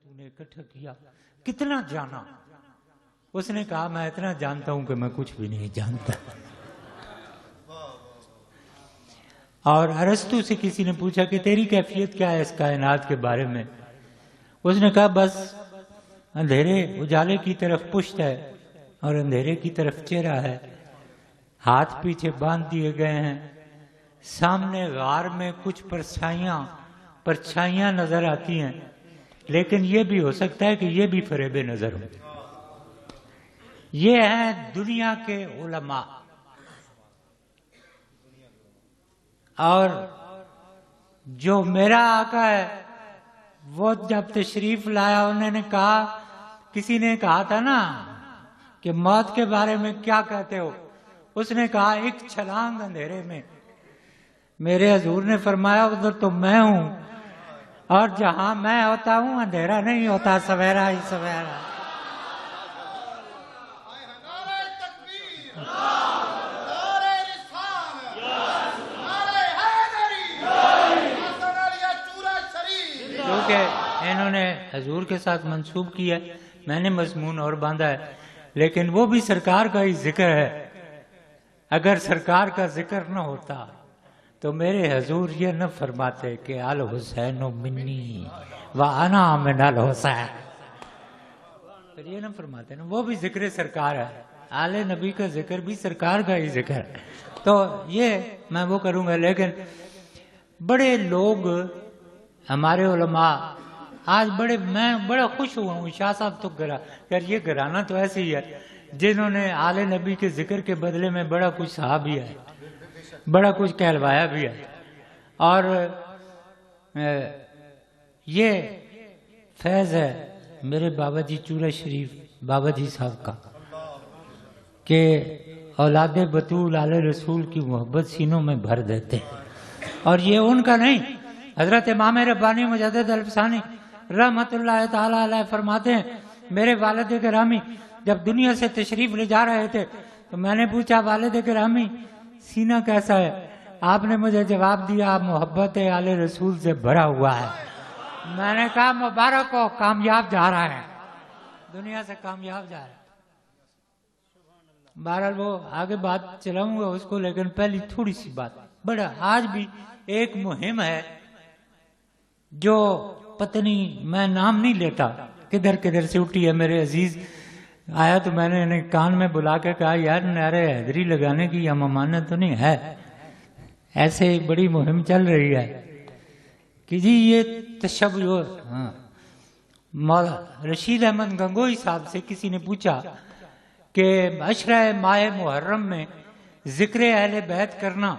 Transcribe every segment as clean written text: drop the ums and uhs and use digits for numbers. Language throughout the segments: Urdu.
تو نے اکٹھا کیا کتنا جانا؟ اس نے کہا میں اتنا جانتا ہوں کہ میں کچھ بھی نہیں جانتا. اور ارسطو سے کسی نے پوچھا کہ تیری کیفیت کیا ہے اس کائنات کے بارے میں؟ اس نے کہا بس اندھیرے اجالے کی طرف پشت ہے اور اندھیرے کی طرف چہرہ ہے. ہاتھ پیچھے باندھ دیے گئے ہیں. سامنے غار میں کچھ پرچھائیاں نظر آتی ہیں، لیکن یہ بھی ہو سکتا ہے کہ یہ بھی فریب نظر ہوں. یہ ہیں دنیا کے علماء. اور جو میرا آقا ہے وہ جب تشریف لایا انہوں نے کہا، کسی نے کہا تھا نا کہ موت کے بارے میں کیا کہتے ہو؟ اس نے کہا ایک چھلانگ اندھیرے میں. میرے حضور نے فرمایا ادھر تو میں ہوں، اور جہاں میں ہوتا ہوں اندھیرا نہیں ہوتا، سویرا ہی سویرا. کیونکہ انہوں نے حضور کے ساتھ منسوب کیا، میں نے مضمون اور باندھا ہے، لیکن وہ بھی سرکار کا ہی ذکر ہے. اگر سرکار کا ذکر نہ ہوتا تو میرے حضور یہ نہ فرماتے کہ الحسین منی وانا من الحسین. پھر یہ نہ فرماتے نا، وہ بھی ذکر سرکار ہے. آل نبی کا ذکر بھی سرکار کا ہی ذکر ہے. تو یہ میں وہ کروں گا. لیکن بڑے لوگ ہمارے علماء آج میں بڑا خوش ہوا ہوں. شاہ صاحب تو یار یہ گھرانہ تو ایسے ہی ہے جنہوں نے آل نبی کے ذکر کے بدلے میں بڑا کچھ سہا بھی ہے، بڑا کچھ کہلوایا بھی ہے. اور یہ فیض ہے میرے بابا جی چورا شریف بابا جی صاحب کا کہ اولاد بطول آل رسول کی محبت سینوں میں بھر دیتے ہیں. اور یہ ان کا نہیں، حضرت امام ربانی مجدد الفسانی رحمت اللہ تعالی علیہ فرماتے ہیں، میرے والد گرامی جب دنیا سے تشریف لے جا رہے تھے تو میں نے پوچھا والد گرامی سینہ کیسا ہے؟ آپ نے مجھے جواب دیا محبت آل رسول سے بھرا ہوا ہے. میں نے کہا مبارک ہو، کامیاب جا رہا ہے، دنیا سے کامیاب جا رہا ہے. بہرحال وہ آگے بات چلاؤں گا اس کو، لیکن پہلی تھوڑی سی بات. بڑا آج بھی ایک مہم ہے جو پتہ نہیں، میں نام نہیں لیتا، کدھر سے اٹھی ہے. میرے عزیز آیا تو میں نے انہیں کان میں بلا کے کہا یار نعرہ حیدری لگانے کی یہ ممانعت تو نہیں ہے. ایسے بڑی مہم چل رہی ہے کہ جی یہ تشبیہ. مولا رشید احمد گنگوئی صاحب سے کسی نے پوچھا کہ عشرہ ماہ محرم میں ذکر اہل بیت کرنا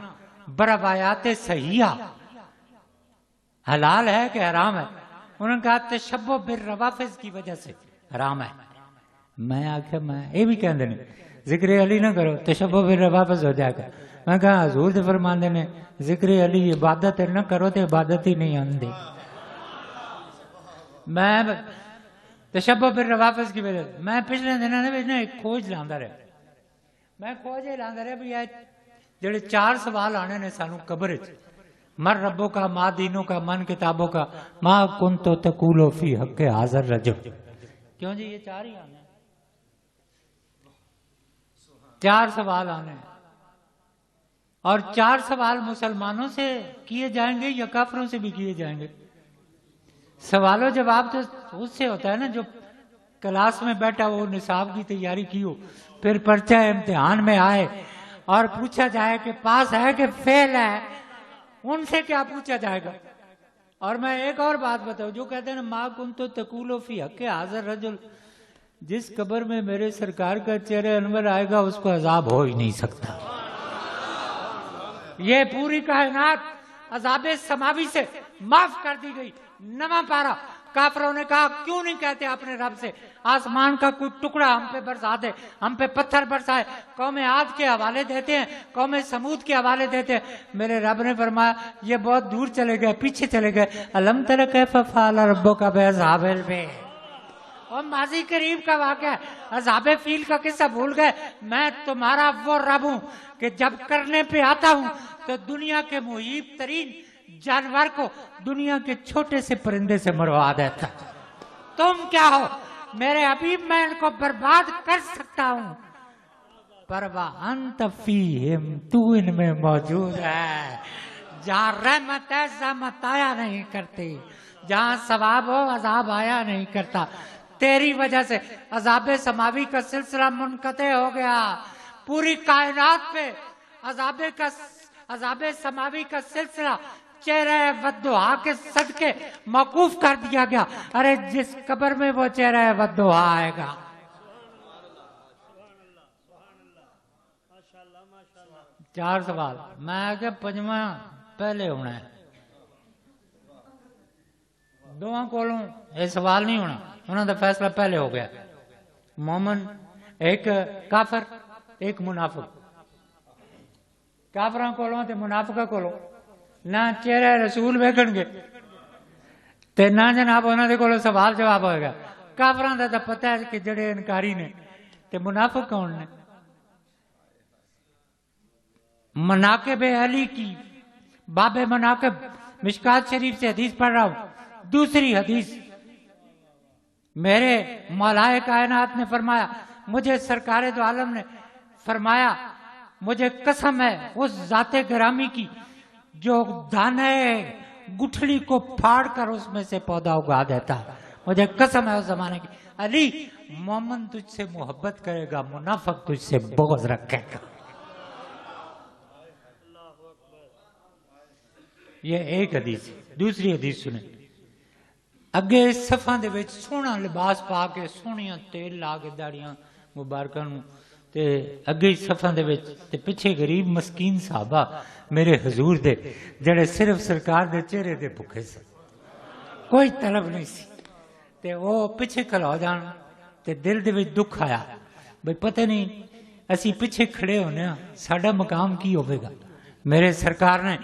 بروایات صحیحہ حلال ہے کہ حرام ہے؟ انہوں نے کہا تشبہ بالروافض کی وجہ سے حرام ہے. میں آخیا میں یہ بھی کہندے نے ذکر علی نہ کرو تشبہ بالروافض ہو جائے گا. میں کہا حضور دے فرماندے نے ذکر علی عبادت نہ کرو تو عبادت ہی نہیں آندی. میں تشبہ بالروافض کی وجہ سے میں پچھلے دنوں نے ایک کھوج لاندا رہا. میں کھوج لاندا رہا بھی جڑے 4 سوال آنے نے سانو قبر وچ، مر ربوں کا، ما دینوں کا، من کتابوں کا، ما کنت تقول فی حق حاضر رجب. کیوں جی یہ 4 ہی آنے، 4 سوال آنے. اور 4 سوال مسلمانوں سے کیے جائیں گے یا کافروں سے بھی کیے جائیں گے؟ سوال و جواب تو اس سے ہوتا ہے نا جو کلاس میں بیٹھا وہ نصاب کی تیاری کی ہو، پھر پرچہ امتحان میں آئے اور پوچھا جائے کہ پاس ہے کہ فیل ہے، ان سے کیا پوچھا جائے گا؟ اور میں ایک اور بات بتاؤں، جو کہتے ہیں نا ما کنت تقول فی حق حاضر رجل، جس قبر میں میرے سرکار کا چہرہ انور آئے گا اس کو عذاب ہو ہی نہیں سکتا. یہ پوری کائنات عذاب سماوی سے معاف کر دی گئی. 9واں پارہ. کافروں نے کہا کیوں نہیں کہتے اپنے رب سے آسمان کا کوئی ٹکڑا ہم پہ برسا دے، ہم پہ پتھر برسائے. قوم عاد کے حوالے دیتے ہیں، قوم سمود کے حوالے دیتے ہیں. میرے رب نے فرمایا یہ بہت دور چلے گئے، پیچھے چلے گئے. الم تر کیف فعل ربک باصحاب الفیل، اور ماضی قریب کا واقعہ ہے. اصحاب فیل کا قصہ بھول گئے. میں تمہارا وہ رب ہوں کہ جب کرنے پہ آتا ہوں تو دنیا کے محیب ترین جانور کو دنیا کے چھوٹے سے پرندے سے مروا دیتا. تم کیا ہو؟ میرے حبیب میں ان کو برباد کر سکتا ہوں، پر وَأَنْتَ فِيهِمْ، تو ان میں موجود ہے۔ جہاں رحمت ہے زحمت آیا نہیں کرتی، جہاں ثواب ہو عذاب آیا نہیں کرتا۔ تیری وجہ سے عذاب سماوی کا سلسلہ منقطع ہو گیا، پوری کائنات پہ عذاب سماوی کا سلسلہ چہرہ والضحیٰ کے صدقے موقوف کر دیا گیا۔ ارے جس قبر میں وہ چہرہ والضحیٰ آئے گا، چار سوال میں آگے پنجواں پہلے ہونا ہے، دونوں کولوں یہ سوال نہیں ہونا، انہوں نے فیصلہ پہلے ہو گیا۔ مومن ایک کافر ایک منافق، کافراں کولوں تے منافقاں کولوں نہ چہرہ رسول ویکھن گے تے نہ جناب انہاں دے کولوں سوال جواب ہوئے گا۔ کافراں دا تے پتہ ہے کہ جڑے انکاری نے، تے منافق کون نے؟ مناقب علی کی باب مناقب مشکات شریف سے حدیث پڑھ رہا ہوں، دوسری حدیث، میرے مولائے کائنات نے فرمایا، مجھے سرکار دو عالم نے فرمایا، مجھے قسم ہے اس ذات گرامی کی جو دانے گٹھلی کو پھاڑ کر اس میں سے پودا اگا دیتا ہے، مجھے قسم ہے اس زمانے کی، علی مومن تجھ سے محبت کرے گا، منافق تجھ سے بغض رکھے گا۔ یہ ایک حدیث۔ دوسری حدیث سنیں، اگے صفاں دے وچ سونا لباس پا کے سونیاں تیل لا کے داڑیاں مبارکاں نوں تے اگے صفاں دے وچ تے پیچھے غریب مسکین صحابہ میرے حضور دے جڑے صرف سرکار دے چہرے دے بھکھے سے، کوئی طلب نہیں سی، تے وہ پیچھے کھلو جان تے دل دے وچ دکھ آیا بھئی پتہ نہیں اسی پیچھے کھڑے ہونے ہاں ساڈا مقام کی ہوے گا۔ میرے سرکار نے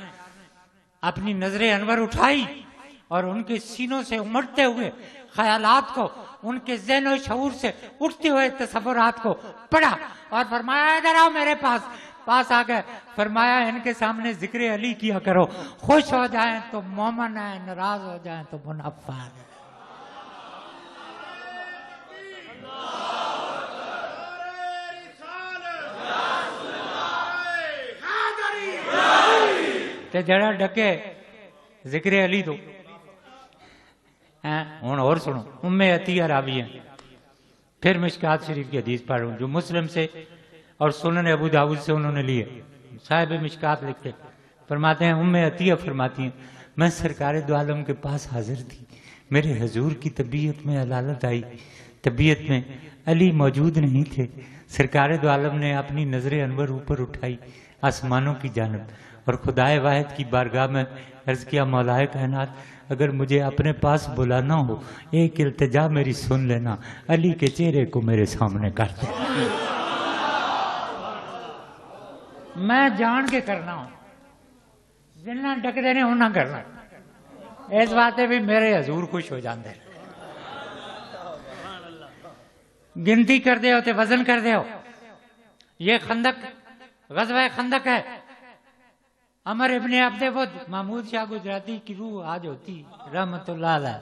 اپنی نظر انور اٹھائی اور ان کے سینوں سے امڑتے ہوئے خیالات کو، ان کے ذہن و شعور سے اٹھتے ہوئے تصورات کو پڑھا اور فرمایا ادھر آؤ میرے پاس آ گئے، فرمایا ان کے سامنے ذکر علی کیا کرو، خوش ہو جائیں تو مومن ہیں، ناراض ہو جائیں تو منافق ہیں۔ تے جڑا ڈکے ذکر علی تو ہوں اور سنو، ام عطیہ راوی ہیں، پھر مشکات شریف کی حدیث پڑھ رہا ہوں جو مسلم سے اور سنن ابو داؤد سے انہوں نے لیے، صاحب مشکات لکھتے فرماتے ہیں، ام عطیہ فرماتی ہیں میں سرکار دو عالم کے پاس حاضر تھی، میرے حضور کی طبیعت میں علالت آئی، طبیعت میں علی موجود نہیں تھے، سرکار دو عالم نے اپنی نظر انور اوپر اٹھائی آسمانوں کی جانب اور خدائے واحد کی بارگاہ میں عرض کیا، مولائے کائنات اگر مجھے اپنے پاس بلانا ہو ایک التجا میری سن لینا، علی کے چہرے کو میرے سامنے کر دے۔ میں جان کے کرنا ہوں، جنہ ڈک دینے انہاں کرنا، اس بات بھی میرے حضور خوش ہو جاندے، گنتی کر دے ہو تے وزن کر دے ہو۔ یہ خندق غزوہ خندق ہے، عمر ابن عبد ود، محمود شاہ گجراتی کی روح آج ہوتی رحمت اللہ علیہ،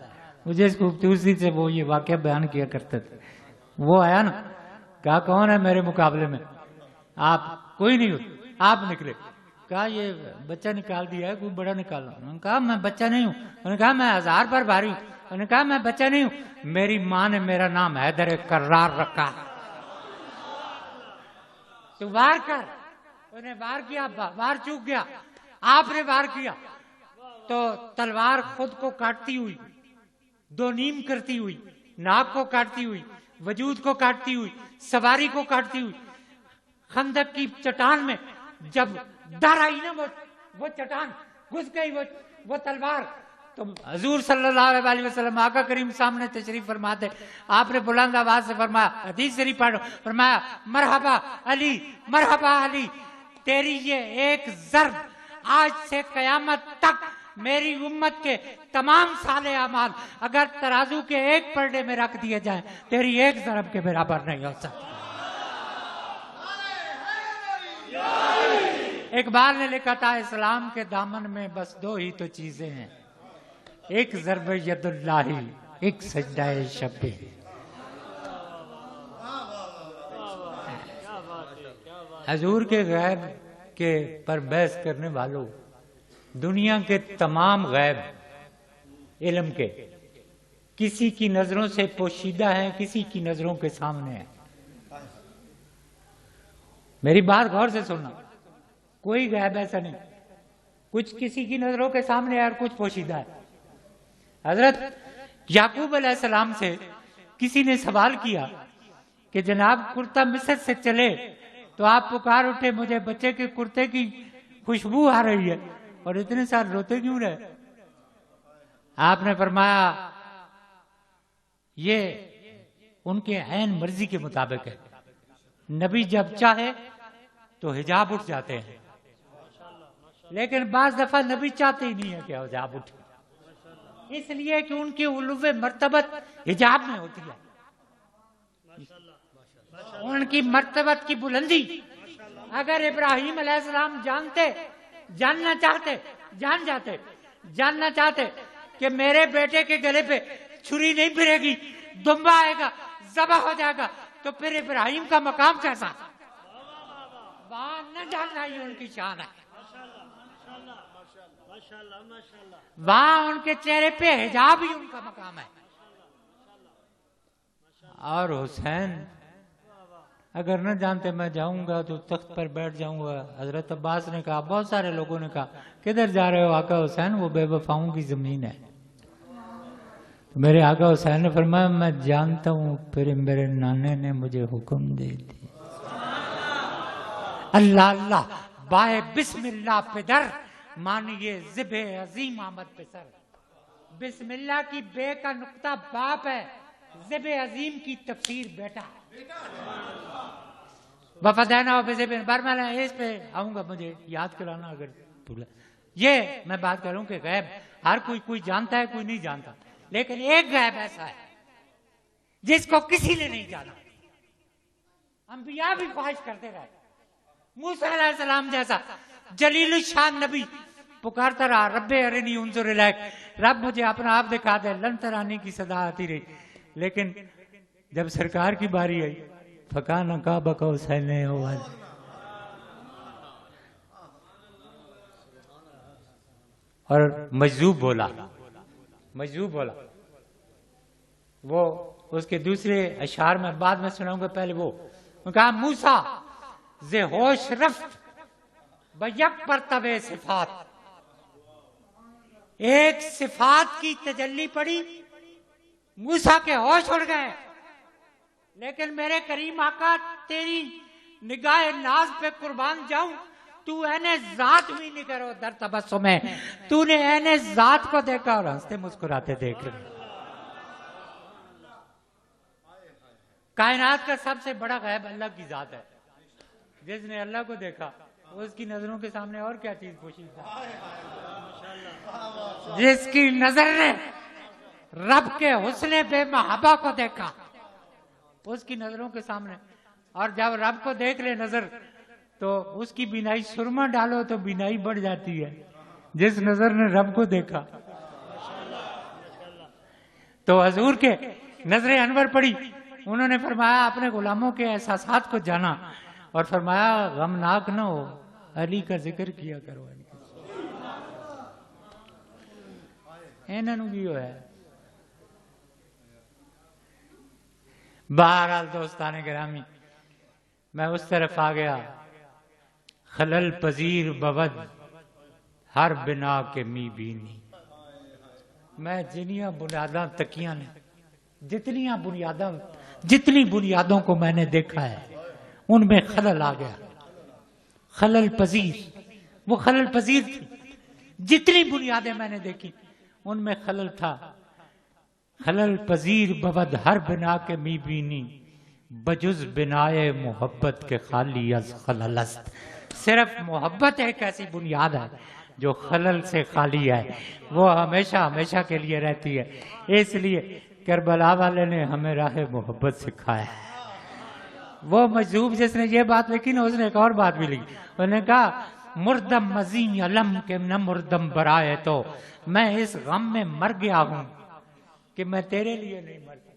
مجھے اس خوبصورتی سے وہ یہ واقعہ بیان کیا کرتے تھے۔ وہ آیا نا، کہا کون ہے میرے مقابلے میں؟ آپ کوئی نہیں ہوتے، آپ نکلے، کہا یہ بچہ نکال دیا ہے، کوئی بڑا نکالا، انہوں نے کہا میں بچہ نہیں ہوں، انہوں نے کہا میں 1000 پر بھاری ہوں، انہوں نے کہا میں بچہ نہیں ہوں، میری ماں نے میرا نام حیدر کرار رکھا، تو وار کر، انہیں وار کیا، وار چوک گیا، آپ نے وار کیا تو تلوار خود کو کاٹتی ہوئی، دو نیم کرتی ہوئی، ناک کو کاٹتی ہوئی، وجود کو کاٹتی ہوئی، سواری کو کاٹتی ہوئی، خندق کی چٹان میں جب ڈر آئی نا وہ چٹان گھس گئی وہ تلوار، تو حضور صلی اللہ علیہ وسلم آقا کریم سامنے تشریف فرماتے، آپ نے بلند آواز سے فرمایا، حدیث شریف پڑھو، فرمایا مرحبا علی، مرحبا علی، تیری یہ ایک ضرب آج سے قیامت تک میری امت کے تمام صالح اعمال اگر ترازو کے ایک پلڑے میں رکھ دیے جائیں تیری ایک ضرب کے برابر نہیں ہو سکتا۔ اقبال نے لکھا تھا اسلام کے دامن میں بس 2 ہی تو چیزیں ہیں، ایک ضرب ید اللہ ایک سجدہ شب پہ. حضور کے غیب کے پر بحث کرنے والوں، دنیا کے تمام غیب علم کے کسی کی نظروں سے پوشیدہ ہیں، کسی کی نظروں کے سامنے ہیں. میری بات غور سے سننا، کوئی غیب ایسا نہیں، کچھ کسی کی نظروں کے سامنے ہے اور کچھ پوشیدہ ہے. حضرت یعقوب علیہ السلام سے کسی نے سوال کیا کہ جناب کرتا مصر سے چلے تو آپ پکار اٹھے مجھے بچے کے کرتے کی خوشبو آ رہی ہے اور اتنے سال روتے کیوں رہے؟ آپ نے فرمایا یہ ان کے عین مرضی کے مطابق ہے. نبی جب چاہے تو حجاب اٹھ جاتے ہیں، لیکن بعض دفعہ نبی چاہتے ہی نہیں ہے کہ حجاب اٹھے، اس لیے کہ ان کی علو مرتبت حجاب میں ہوتی ہے. ان کی مرتبت کی بلندی اگر ابراہیم علیہ السلام جاننا چاہتے کہ میرے بیٹے کے گلے پہ چھری نہیں پھرے گی، دمبا آئے گا، ذبح ہو جائے گا، تو پھر ابراہیم کا مقام کیسا؟ وہاں نہ جاننا ہی ان کی شان ہے. وہاں ان کے چہرے پہ حجاب ہی ان کا مقام ہے. اور حسین اگر نہ جانتے میں جاؤں گا تو تخت پر بیٹھ جاؤں گا. حضرت عباس نے کہا، بہت سارے لوگوں نے کہا کدھر جا رہے ہو آقا حسین، وہ بے وفاؤں کی زمین ہے. میرے آقا حسین نے فرمایا میں جانتا ہوں، پھر میرے نانے نے مجھے حکم دے دی. اللہ اللہ بائے بسم اللہ پہ در، مانیے ذبح عظیم آمد پہ سر. بسم اللہ کی بے کا نقطہ باپ ہے، ذبح عظیم کی تفسیر بیٹا. وفدینا بذبح بر، میں اس پہ آؤں گا، مجھے یاد کرانا اگر بھولا. یہ میں بات کروں کہ غیب ہر کوئی جانتا ہے، کوئی نہیں جانتا، لیکن ایک غیب ایسا ہے جس کو کسی نے نہیں جانا. انبیاء بھی خواہش کرتے رہے. موسیٰ علیہ السلام جیسا جلیل الشان نبی پکارتا رہا، رب ارنی انظر الیک، رب مجھے اپنا آپ دکھا دے. لن ترانی کی صدا آتی رہی، لیکن جب سرکار کی باری آئی فکان قاب قوسین او ادنی، اور مجذوب بولا. وہ اس کے دوسرے اشعار میں بعد میں سناؤں گا، پہلے وہ کہا موسیٰ ز ہوش رفت بیک پرتو صفات. ایک صفات کی تجلی پڑی، موسیٰ کے ہوش اڑ گئے. لیکن میرے کریم آقا تیری نگاہ ناز پہ قربان جاؤں، تو عین ذات بھی نہیں کرو در تبسم ہے. تو نے عین ذات کو دیکھا اور ہنستے مسکراتے دیکھ رہے. کائنات کا سب سے بڑا غیب اللہ کی ذات ہے. جس نے اللہ کو دیکھا اس کی نظروں کے سامنے اور کیا چیز پوشیدہ ہے. جس کی نظر نے رب کے حسن بے محابہ کو دیکھا اس کی نظروں کے سامنے، اور جب رب کو دیکھ لے نظر تو اس کی بینائی سرما ڈالو تو بینائی بڑھ جاتی ہے. جس نظر نے رب کو دیکھا تو حضور کے نظر انور پڑی. انہوں نے فرمایا اپنے غلاموں کے احساسات کو جانا اور فرمایا غمناک نہ ہو، علی کا ذکر کیا کرو. بہرحال دوستان گرامی، میں اس طرف آ گیا. خلل پذیر بود ہر بنا کے می بینی. میں جنیاں بنیاداں تکیاں نے، جتنی بنیادوں کو میں نے دیکھا ہے ان میں خلل آ گیا. خلل پذیر، وہ خلل پذیر تھی. جتنی بنیادیں میں نے دیکھی ان میں خلل تھا. خلل پذیر بود ہر بنا کے می بینی، بجز بنائے محبت کے خالی از خلل است. صرف محبت ایک ایسی بنیاد ہے جو خلل سے خالی ہے، وہ ہمیشہ کے لیے رہتی ہے. اس لیے کربلا والے نے ہمیں راہ محبت سکھایا ہے. وہ مجذوب جس نے یہ بات لکھی نا، اس نے ایک اور بات بھی لکھی. انہوں نے کہا مردم مزین علم کے نہ مردم برائے، تو میں اس غم میں مر گیا ہوں کہ میں تیرے لیے نہیں مر سکتا.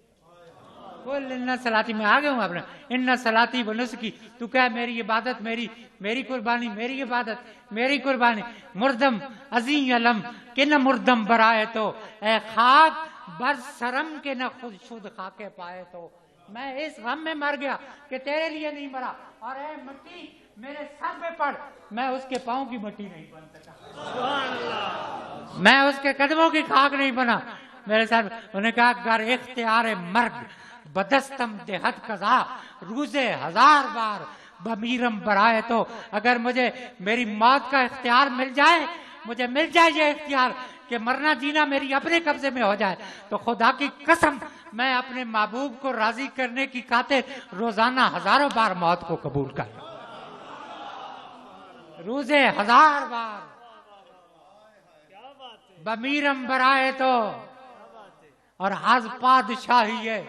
بول ان صلاتی، میں آ گیا ہوں اپنا، ان صلاتی و نسکی، تو کہہ میری عبادت، میری قربانی، میری عبادت، میری قربانی. مردم عظیم علم کہ نہ مردم برائے تو، اے خاک بر سرم کے نہ خود شد خاکے پائے تو. میں اس غم میں مر گیا کہ تیرے لیے نہیں مرا، اور اے مٹی میرے سر پہ پڑ، میں اس کے پاؤں کی مٹی نہیں بن سکا، میں اس کے قدموں کی خاک نہیں بنا میرے سر. انہوں نے کہا گر اختیار مرگ بدستم دہت قضا، روزے ہزار بار بمیرم برائے تو. اگر مجھے میری موت کا اختیار مل جائے، مجھے مل جائے یہ اختیار کہ مرنا جینا میری اپنے قبضے میں ہو جائے، تو خدا کی قسم میں اپنے محبوب کو راضی کرنے کی خاطر روزانہ ہزاروں بار موت کو قبول کر لوں، روزے ہزار بار بمیرم برائے تو. اور آز پادشاہی ہے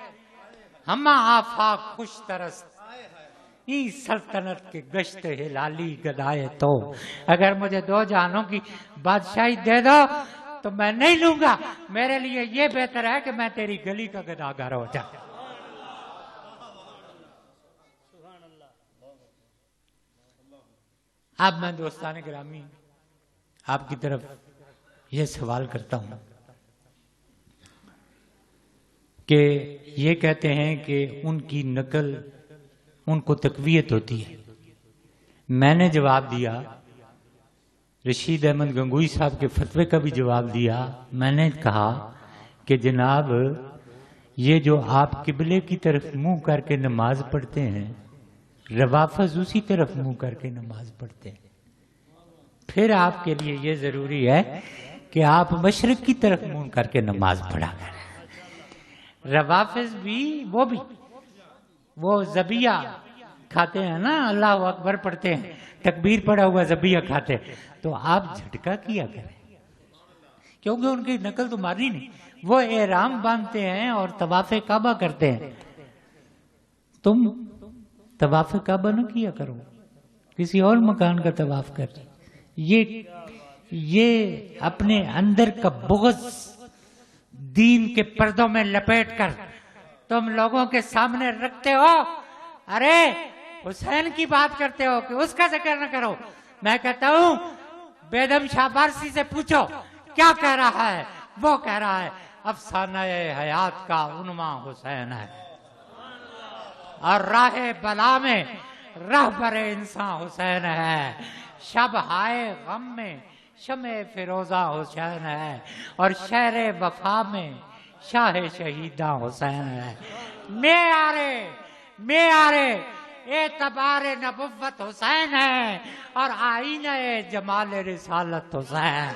ہما آفاق خوش ترست، ای سلطنت کے گشت ہلالی گدائے تو. اگر مجھے دو جہانوں کی بادشاہی دے دو تو میں نہیں لوں گا، میرے لیے یہ بہتر ہے کہ میں تیری گلی کا گداگر ہو جاؤں. اب میں دوستان گرامی آپ کی طرف یہ سوال کرتا ہوں کہ یہ کہتے ہیں کہ ان کی نقل ان کو تقویت ہوتی ہے. میں نے جواب دیا، رشید احمد گنگوئی صاحب کے فتوے کا بھی جواب دیا. میں نے کہا کہ جناب یہ جو آپ قبلے کی طرف منہ کر کے نماز پڑھتے ہیں، روافض اسی طرف منہ کر کے نماز پڑھتے ہیں. پھر آپ کے لیے یہ ضروری ہے کہ آپ مشرق کی طرف منہ کر کے نماز پڑھا کریں. روافض بھی وہ ذبیحہ کھاتے ہیں نا، اللہ اکبر پڑھتے ہیں، تکبیر پڑھا ہوا ذبیحہ کھاتے ہیں. تو آپ جھٹکا کیا کریں، کیونکہ ان کی نقل تمہاری نہیں. وہ احرام باندھتے ہیں اور طواف کعبہ کرتے ہیں، تم طواف کعبہ نہ کیا کرو، کسی اور مکان کا طواف کر. یہ اپنے اندر کا بغض دین کے پردوں میں لپیٹ کر تم لوگوں کے سامنے رکھتے ہو. ارے حسین کی بات کرتے ہو کہ اس کا ذکر نہ کرو. میں کہتا ہوں بیدم شاہ بارسی سے پوچھو کیا کہہ رہا ہے. وہ کہہ رہا ہے افسانہ حیات کا عنواں حسین ہے، اور راہ بلا میں رہبر انسان حسین ہے. شب ہائے غم میں شمع فیروزہ حسین ہے، اور شہر وفا میں شاہ شہیدہ حسین ہے. معیارے اعتبار نبوت حسین ہے، اور آئینہ جمال رسالت حسین.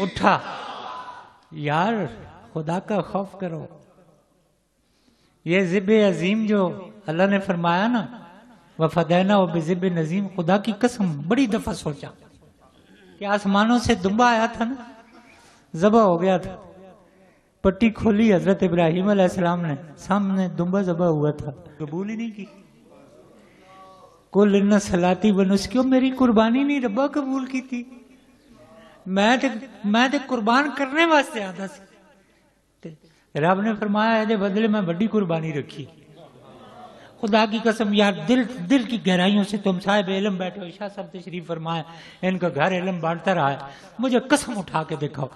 اٹھا یار، خدا کا خوف کرو. یہ ذب عظیم جو اللہ نے فرمایا نا، وَفَدَيْنَاهُ بِذِبٍ عَظِيمٍ، خدا کی قسم بڑی دفعہ سوچا کہ آسمانوں سے دمبا آیا تھا نا، ذبح ہو گیا تھا، پٹی کھولی حضرت ابراہیم علیہ السلام نے، سامنے دمبا ذبح ہوا تھا، قبول ہی نہیں کی. قُلْ إِنَّ صَلَاتِي وَنُسُكِي، میری قربانی نہیں ربا قبول کی تھی. میں تے قربان کرنے واسطے آتا سی. رب نے فرمایا ہے بدلے میں بڑی قربانی رکھی. خدا کی قسم یار، دل کی گہرائیوں سے تم صاحب علم بیٹھے ہو، شاہ صاحب تشریف فرمائے، ان کا گھر علم بانٹتا رہا ہے. مجھے قسم اٹھا کے دیکھو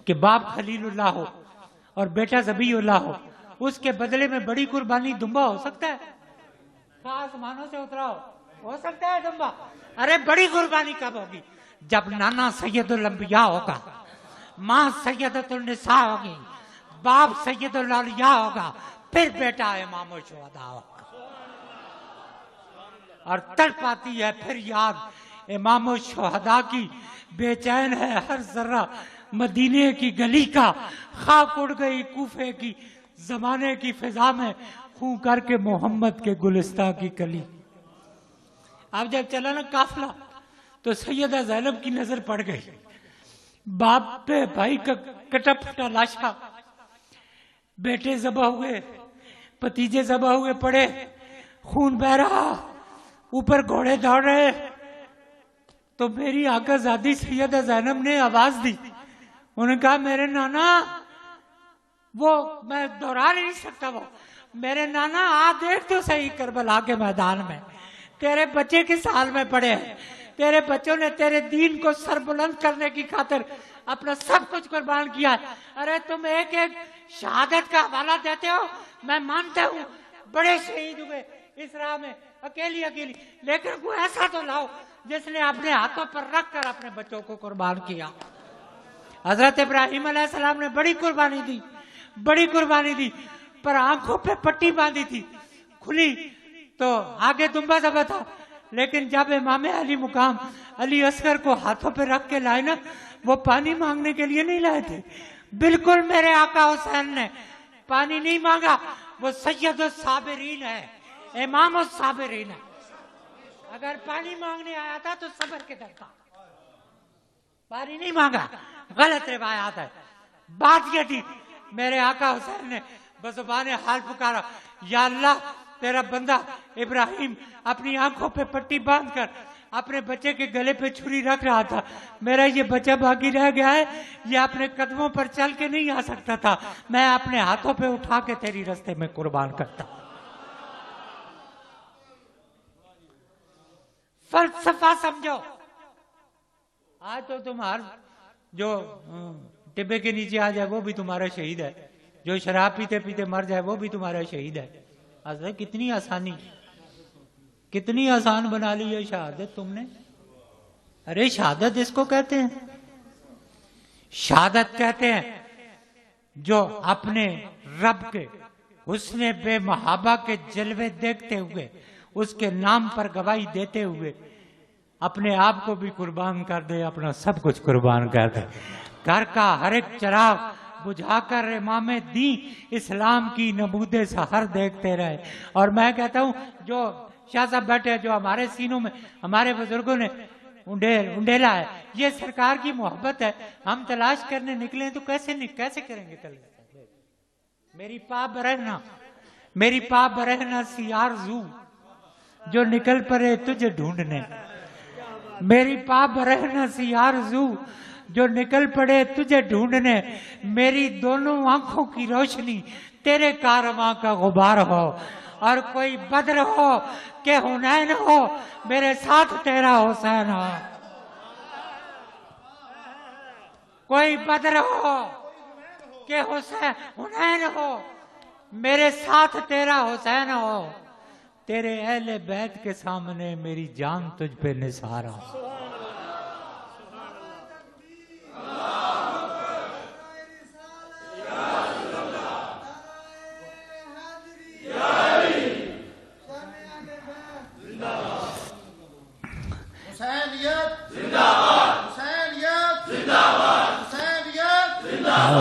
کہ باپ خلیل اللہ ہو اور بیٹا ذبیح اللہ ہو، اس کے بدلے میں بڑی قربانی دمبا ہو سکتا ہے؟ آسمانوں سے اترا ہو سکتا ہے دمبا؟ ارے بڑی قربانی کب ہوگی؟ جب نانا سید الانبیاء ہوگا، ماں سیدۃ النساء ہوگی، باپ سید الاولیاء ہوگا، پھر بیٹا امام الشہداء ہوگا. اور تڑپ آتی ہے پھر یاد امام الشہداء کی، بے چین ہے ہر ذرہ مدینے کی گلی کا. خاک اڑ گئی کوفے کی زمانے کی فضا میں، خوں کر کے محمد کے گلستہ کی کلی. اب جب چلا نا قافلہ تو سیدہ زینب کی نظر پڑ گئی. باپ پہ بھائی کا کٹا پھٹا لاشا، بیٹے ذبح ہوئے، بھتیجے ذبح ہوئے پڑے، خون بہ رہا، اوپر گھوڑے دوڑ رہے، تو میری آقا زادی سیدہ زینب نے آواز دی، انہوں نے کہا میرے نانا، وہ میں دہرا نہیں سکتا، وہ میرے نانا آ دیکھ تو صحیح کربلا کے میدان میں تیرے بچے کس حال میں پڑے ہیں، تیرے بچوں نے تیرے دین کو سر بلند کرنے کی خاطر اپنا سب کچھ قربان کیا ہے۔ ارے تم ایک ایک شہادت کا حوالہ دیتے ہو، میں مانتا ہوں بڑے شہید ہوئے اس راہ میں اکیلی، لیکن کوئی ایسا تو لاؤ جس نے اپنے ہاتھوں پر رکھ کر اپنے بچوں کو قربان کیا۔ حضرت ابراہیم علیہ السلام نے بڑی قربانی دی، پر آنکھوں پہ پٹی باندھی تھی، کھلی تو آگے دمبا دبا تھا، لیکن جب امام علی مقام علی اصغر کو ہاتھوں پہ رکھ کے لائے نا، وہ پانی مانگنے کے لیے نہیں لائے تھے، بالکل میرے آقا حسین نے پانی نہیں مانگا، وہ سید الصابرین ہے، امام الصابرین ہے، اگر پانی مانگنے آیا تھا تو صبر کے در تھا، پانی نہیں مانگا، غلط روایات ہے۔ بات یہ تھی میرے آقا حسین نے بزبان حال پکارا، یا اللہ تیرا بندہ ابراہیم اپنی آنکھوں پہ پٹی باندھ کر اپنے بچے کے گلے پہ چھری رکھ رہا تھا، میرا یہ بچہ باقی رہ گیا ہے، یہ اپنے قدموں پر چل کے نہیں آ سکتا تھا، میں اپنے ہاتھوں پہ اٹھا کے تیری رستے میں قربان کرتا۔ فلسفہ سمجھو، آج تو تمہار جو ٹبے کے نیچے آ جائے وہ بھی تمہارا شہید ہے، جو شراب پیتے پیتے مر جائے وہ بھی تمہارا شہید ہے۔ حضرت کتنی آسان بنا لی ہے شہادت تم نے۔ ارے شہادت اس کو کہتے ہیں، شہادت کہتے ہیں جو اپنے رب کے حسن بے محابہ کے جلوے دیکھتے ہوئے، اس کے نام پر گواہی دیتے ہوئے اپنے آپ کو بھی قربان کر دے، اپنا سب کچھ قربان کر دے، گھر کا ہر ایک چراغ بجھا کر امام دین اسلام کی نمود سحر دیکھتے رہے۔ اور میں کہتا ہوں جو شاہ صاحب بیٹھے، جو ہمارے سینوں میں ہمارے بزرگوں نے انڈیلا ہے، یہ سرکار کی محبت ہے، ہم تلاش کرنے نکلیں تو کیسے کریں گے تلاش؟ میری پا برہنا سی آرزو جو نکل پڑے تجھے ڈھونڈنے، میری پا برہنا سی آرزو جو نکل پڑے تجھے ڈھونڈنے، میری دونوں آنکھوں کی روشنی تیرے کارواں کا غبار ہو، اور کوئی بدر ہو کہ حنین ہو، میرے ساتھ تیرا حسین ہو، کوئی بدر ہو کہ حنین ہو، میرے ساتھ تیرا حسین ہو، تیرے اہل بیت کے سامنے میری جان تجھ پہ نثار ہو۔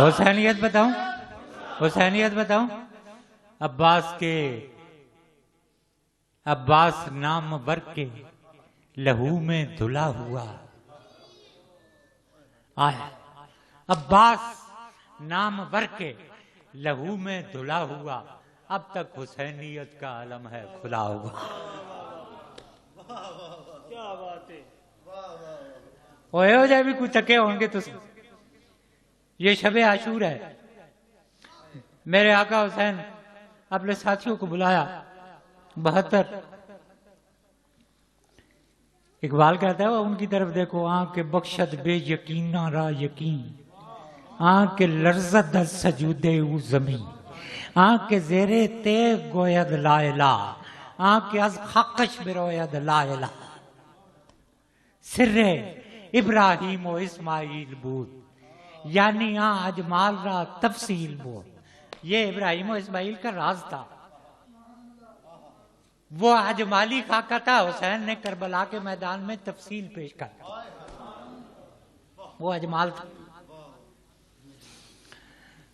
حسینیت بتاؤں، عباس نام ور کے لہو میں دھلا ہوا آیا، عباس نام ور کے لہو میں دھلا ہوا، اب تک حسینیت کا علم ہے کھلا ہوا۔ کیا بات ہے، ہوئے ہو جائے بھی کوئی تکے ہوں گے تو یہ شب عاشور ہے، میرے آقا حسین اپنے ساتھیوں کو بلایا 72۔ اقبال کہتا ہے وہ ان کی طرف دیکھو، آنکھ کے بخشد بے یقینا را یقین، آنکھ کے لرزد از سجودے او زمین، آنکھ کے زیرے تیغ گوید لا الہ، آنکھ کے از خقش بروید لا الہ، سر ابراہیم و اسماعیل بود، یعنی اجمال را تفصیل بود۔ یہ ابراہیم و اسماعیل کا راز تھا، وہ اجمالی خاکہ تھا، حسین نے کربلا کے میدان میں تفصیل پیش کر، وہ اجمال تھا۔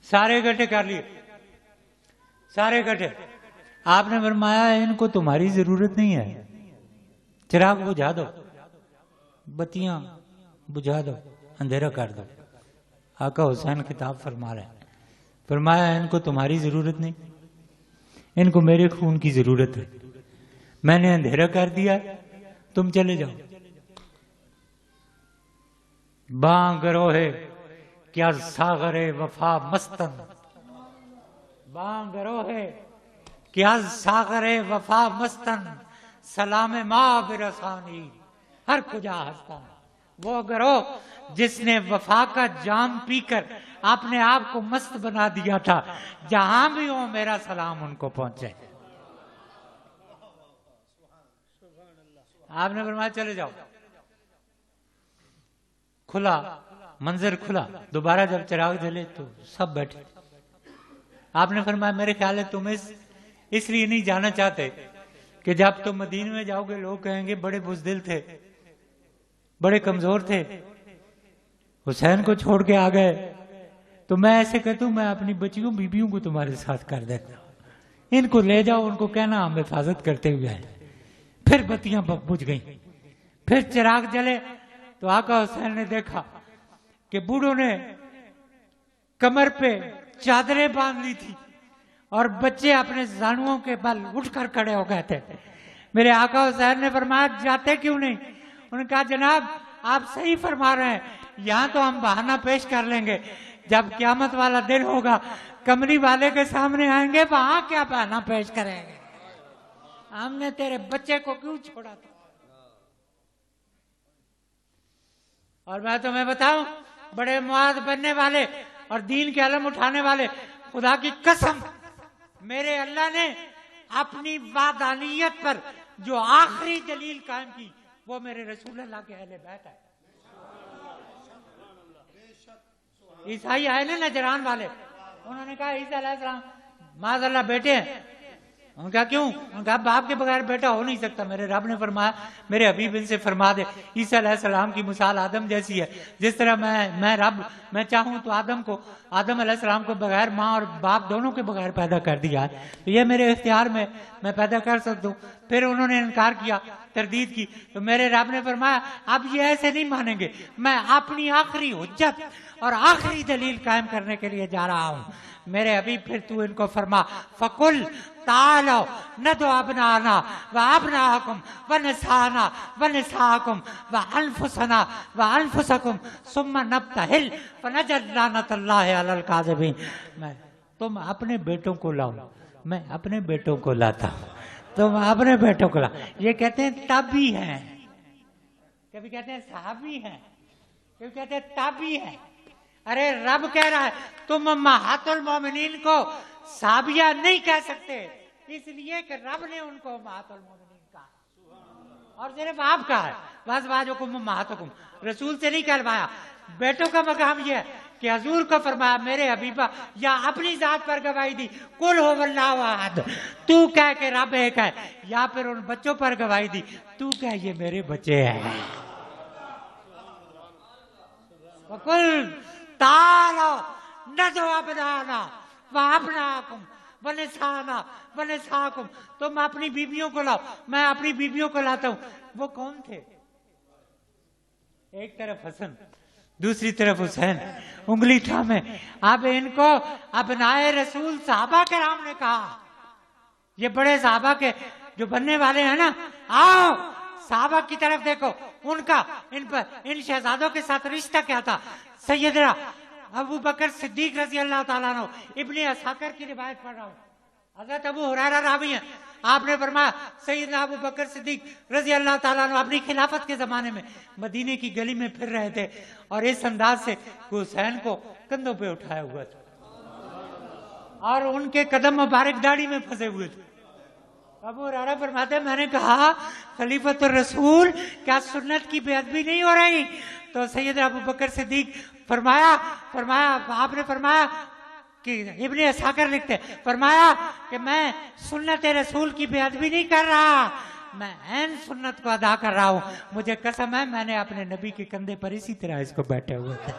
سارے گٹھے کر لیے، سارے گٹھے، آپ نے فرمایا ان کو تمہاری ضرورت نہیں ہے، چراغ بجھا دو، بتیاں بجھا دو، اندھیرا کر دو۔ آقا حسین خطاب فرما رہے ہیں، فرمایا ان کو تمہاری ضرورت نہیں، ان کو میرے خون کی ضرورت ہے، میں نے اندھیرا کر دیا، تم چلے جاؤ۔ باں گروہے کیا ساغر وفا مستن، باں گروہے کیا ساغر وفا مستن، سلام ماں برسانی ہر کجا ہستن۔ وہ گروہ جس نے وفا کا جام پی کر اپنے آپ کو مست بنا دیا تھا، جہاں بھی ہو میرا سلام ان کو پہنچے۔ آپ نے فرمایا چلے جاؤ۔ کھلا منظر، کھلا دوبارہ جب چراغ جلے تو سب بیٹھے۔ آپ نے فرمایا میرے خیال ہے تم اس لیے نہیں جانا چاہتے کہ جب تم مدینے میں جاؤ گے لوگ کہیں گے بڑے بزدل تھے، بڑے کمزور تھے، حسین کو چھوڑ کے آ گئے۔ تو میں ایسے کہتا ہوں میں اپنی بچیوں بیویوں کو تمہارے ساتھ کر دیتا ہوں، ان کو لے جاؤ، ان کو کہنا ہم حفاظت کرتے ہوئے ہیں۔ پھر بتیاں بجھ گئیں، پھر چراغ جلے تو آقا حسین نے دیکھا کہ بوڑھوں نے کمر پہ چادریں باندھ لی تھی اور بچے اپنے زانوؤں کے بل اٹھ کر کھڑے ہو گئے تھے۔ میرے آقا حسین نے فرمایا جاتے کیوں نہیں؟ انہوں نے کہا جناب آپ صحیح فرما رہے ہیں، یہاں تو ہم بہانہ پیش کر لیں گے، جب قیامت والا دن ہوگا کمری والے کے سامنے آئیں گے، وہاں کیا بہانہ پیش کریں گے؟ ہم نے تیرے بچے کو کیوں چھوڑا تھا؟ اور میں تمہیں بتاؤں بڑے معاذ بننے والے اور دین کے علم اٹھانے والے، خدا کی قسم میرے اللہ نے اپنی وحدانیت پر جو آخری دلیل قائم کی وہ میرے رسول اللہ کے اہل بیت ہے۔ عیسائی آئے نا نجران والے، انہوں نے کہا عیسیٰ علیہ السلام معاذ اللہ بیٹے ہیں۔ انہوں نے کہا کیوں؟ انہوں نے کہا باپ کے بغیر بیٹا ہو نہیں سکتا۔ میرے رب نے فرمایا میرے حبیب ان سے فرما دے عیسیٰ علیہ السلام کی مثال آدم جیسی ہے، جس طرح میں رب میں چاہوں تو آدم علیہ السلام کو بغیر ماں اور باپ دونوں کے بغیر پیدا کر دیا ہے، تو یہ میرے اختیار میں پیدا کر سکتا ہوں۔ پھر انہوں نے انکار کیا، تردید کی، تو میرے رب نے فرمایا اب یہ ایسے نہیں مانیں گے، میں اپنی آخری حجت اور آخری دلیل قائم کرنے کے لیے جا رہا ہوں۔ میرے حبیب پھر تو ان کو فرما فَقُلْ تعالوا ندعو ابناءنا وابناءکم ونساءنا ونساءکم وانفسنا وانفسکم ثم نبتہل فنجعل لعنۃ اللہ علی الکاذبین۔ تم اپنے بیٹوں کو لاؤ، میں اپنے بیٹوں کو لاتا ہوں، تم اپنے بیٹوں کو لاؤ۔ یہ کہتے ہیں تابعی ہیں، کبھی کہتے ہیں صحابی ہیں، کبھی کہتے ہیں تابعی ہیں۔ ارے رب کہہ رہا ہے تم امہات المومنین کو صحابیہ نہیں کہہ سکتے، اس لیے کہ رب نے ان کو امہات المومنین کہا اور صرف آپ کہا ہے وازواجکم امہاتکم، رسول سے نہیں کہلوایا۔ بیٹوں کا مقام یہ ہے کہ حضور کو فرمایا میرے حبیبہ یا اپنی ذات پر گواہی دی قل هو اللہ احد، تو کہہ کہ رب ایک ہے، یا پھر ان بچوں پر گواہی دی تو کہہ یہ میرے بچے ہیں۔ وَقُلْ تعالوا ندعو ابناءنا وابناءکم ونساءنا ونساءکم، تم اپنی بیویوں کو لاؤ، میں اپنی بیویوں کو لاتا ہوں۔ وہ کون تھے؟ ایک طرف حسن، دوسری طرف حسین، انگلی تھامے۔ اب ان کو ابنائے رسول صحابہ کرام نے کہا، یہ بڑے صحابہ کے جو بننے والے ہیں نا، آؤ صحابہ کی طرف دیکھو، ان کا ان شہزادوں کے ساتھ رشتہ کیا تھا۔ سیدنا ابو بکر صدیق رضی اللہ تعالیٰ عنہ، ابن اساکر کی روایت پڑھ رہا ہوں، حضرت ابو ہریرہ راوی ہیں، آپ نے فرمایا سیدنا ابو بکر صدیق رضی اللہ تعالیٰ عنہ اپنی خلافت کے زمانے میں مدینے کی گلی میں پھر رہے تھے اور اس انداز سے حسین کو کندھوں پہ اٹھایا ہوا تھا اور ان کے قدم مبارک داڑھی میں پھنسے ہوئے تھے۔ ابو ہریرہ فرماتے ہیں میں نے کہا خلیفۃ الرسول کیا سنت کی بے ادبی نہیں ہو رہی؟ تو سیدنا ابو بکر صدیق فرمایا آپ نے فرمایا کہ ابن اساکر لکھتے فرمایا کہ میں سنت رسول کی بے ادبی نہیں کر رہا، میں عین سنت کو ادا کر رہا ہوں، مجھے قسم ہے میں نے اپنے نبی کے کندھے پر اسی طرح اس کو بیٹھے ہوئے تھے۔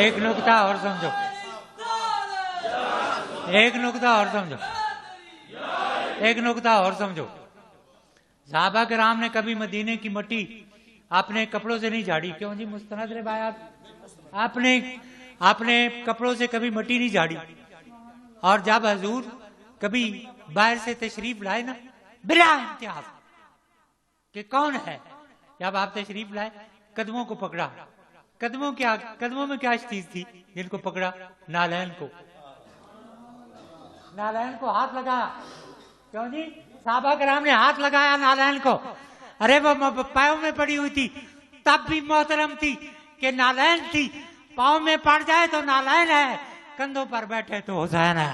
ایک نکتہ اور سمجھو، ایک نکتہ اور سمجھو۔ صحابہ کرام نے کبھی مدینے کی مٹی آپ نے کپڑوں سے نہیں جھاڑی. کیوں جی؟ مستند روایات. آپ نے کپڑوں سے کبھی مٹی نہیں جھاڑی. اور جب حضور کبھی باہر سے تشریف لائے نا بلا امتیاز کہ کون ہے، جب آپ تشریف لائے قدموں کو پکڑا. قدموں میں کیا چیز تھی جن کو پکڑا؟ نالین کو ہاتھ لگایا. کیوں جی؟ صحابہ کرام نے ہاتھ لگایا نالین کو. ارے وہ پاؤں میں پڑی ہوئی تھی تب بھی محترم تھی کہ نالین تھی. پاؤں میں پڑ جائے تو نالین ہے، کندھوں پر بیٹھے تو حسین ہے.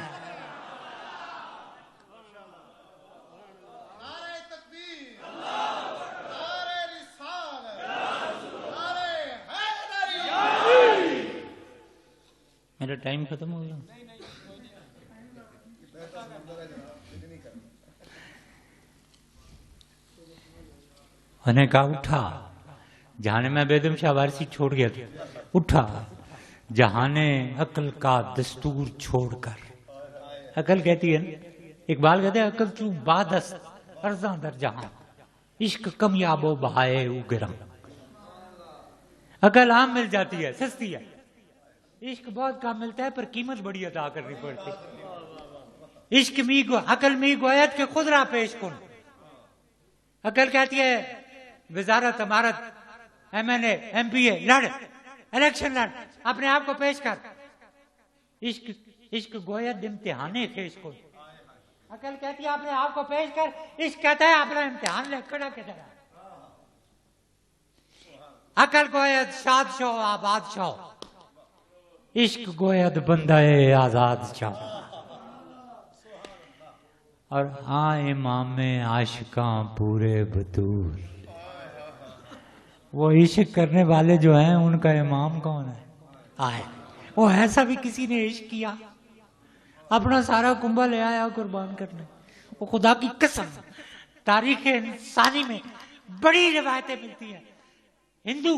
میرا ٹائم ختم ہو گیا. انہوں نے کہا اٹھا. جہاں میں بیدم شاہ وارسی چھوڑ گیا تھا، اٹھا جہان عقل کا دستور چھوڑ کر. عقل کہتی ہے نا، اقبال کہتے ہیں عقل تو بادست ارزاں در جہاں، عشق کمیاب و بہائے او گراں. عقل عام مل جاتی ہے، سستی ہے. عشق بہت کم ملتا ہے پر قیمت بڑی ادا کرنی پڑتی. عشق عقل می گوید کہ خود را پیش کن. عقل کہتی ہے وزارت امارت MNA MPA لڑ، الیکشن لڑ، اپنے آپ کو پیش کر. عشق گوید امتحانے خیش کن. عقل کہتی ہے اپنے آپ کو پیش کر، عشق کہتا ہے اپنا امتحان لے کھڑا کے طرح. عقل گوید شاد شو آباد شو، عشق گوید بندہ آزاد شو. اور امام عاشقاں پورے بطول. وہ عشق کرنے والے جو ہیں ان کا امام کون ہے؟ وہ ایسا بھی کسی نے عشق کیا اپنا سارا کنبہ لے آیا قربان کرنے. وہ خدا کی قسم تاریخ انسانی میں بڑی روایتیں ملتی ہیں. ہندو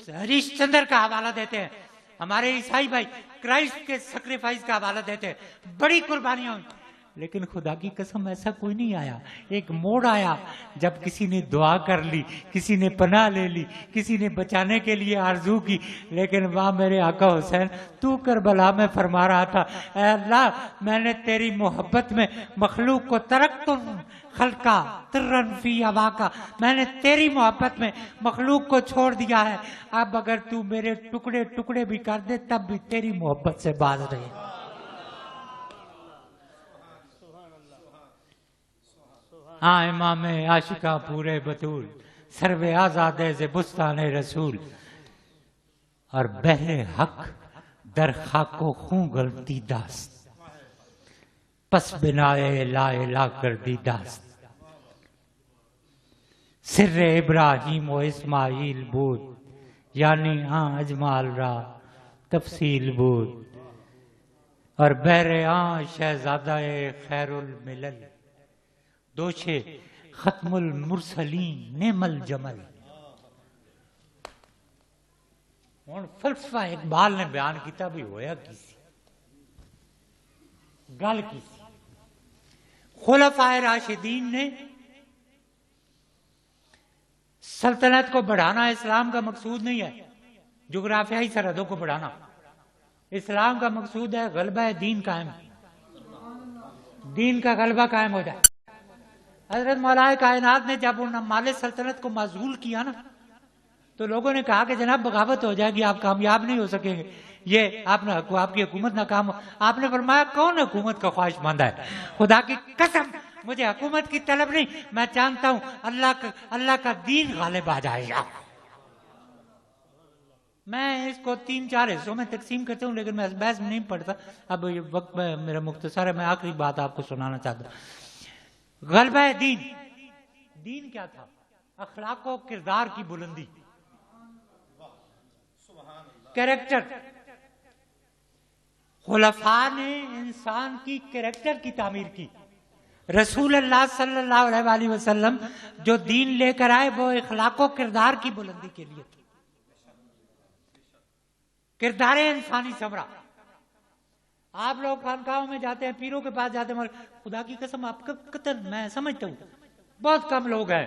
ہریش چندر کا حوالہ دیتے ہیں، ہمارے عیسائی بھائی کرائسٹ کے سیکریفائس کا حوالہ دیتے ہیں، بڑی قربانیاں ہوئی. لیکن خدا کی قسم ایسا کوئی نہیں آیا. ایک موڑ آیا جب کسی نے دعا کر لی، کسی نے پناہ لے لی، کسی نے بچانے کے لیے آرزو کی. لیکن واہ میرے آقا حسین، تو کربلا میں فرما رہا تھا اے اللہ میں نے تیری محبت میں مخلوق کو ترکتن خلقا ترن فی ہواکا، میں نے تیری محبت میں مخلوق کو چھوڑ دیا ہے. اب اگر تو میرے ٹکڑے ٹکڑے بھی کر دے تب بھی تیری محبت سے باز رہے. امام عاشقاں پورے بطول، سرو آزادے سے بستان رسول. اور بہر حق در خاک و خون غلطی داست، پس بنائے لا الہ کردی داست. سر ابراہیم و اسماعیل بود، یعنی اجمال را تفصیل بود. اور بہر شہزادہ خیر الملل، دوشے ختم المرسلین نعم الجمل. ہوں فلسفہ اقبال نے بیان کیتا بھی ہویا کسی گل کسی. خلفائے راشدین نے سلطنت کو بڑھانا اسلام کا مقصود نہیں ہے، جغرافیائی سرحدوں کو بڑھانا. اسلام کا مقصود ہے غلبہ دین قائم، دین کا غلبہ قائم ہو جائے. حضرت مولا کائنات نے جب ان مال سلطنت کو معزول کیا نا تو لوگوں نے کہا کہ جناب بغاوت ہو جائے گی، آپ کامیاب نہیں ہو سکیں گے، یہ آپ کی حکومت ناکام ہو. آپ نے فرمایا کون حکومت کا خواہش مند ہے؟ خدا کی قسم مجھے حکومت کی طلب نہیں، میں جانتا ہوں اللہ کا دین غالب آ جائے گا. میں اس کو 3-4 حصوں میں تقسیم کرتا ہوں لیکن میں اس بحث میں نہیں پڑھتا. اب یہ وقت میرا مختصر ہے، میں آخری بات آپ کو سنانا چاہتا ہوں. غلبہ دین کیا تھا؟ اخلاق و کردار کی بلندی، کریکٹر. خلفاء نے انسان کی کریکٹر کی تعمیر کی. رسول اللہ صلی اللہ علیہ وسلم جو دین لے کر آئے وہ اخلاق و کردار کی بلندی کے لیے تھے. کردار انسانی سمرا. آپ لوگ خانقاہوں میں جاتے ہیں، پیروں کے پاس جاتے ہیں، خدا کی قسم آپ کا قطر میں سمجھتا ہوں بہت کم لوگ ہیں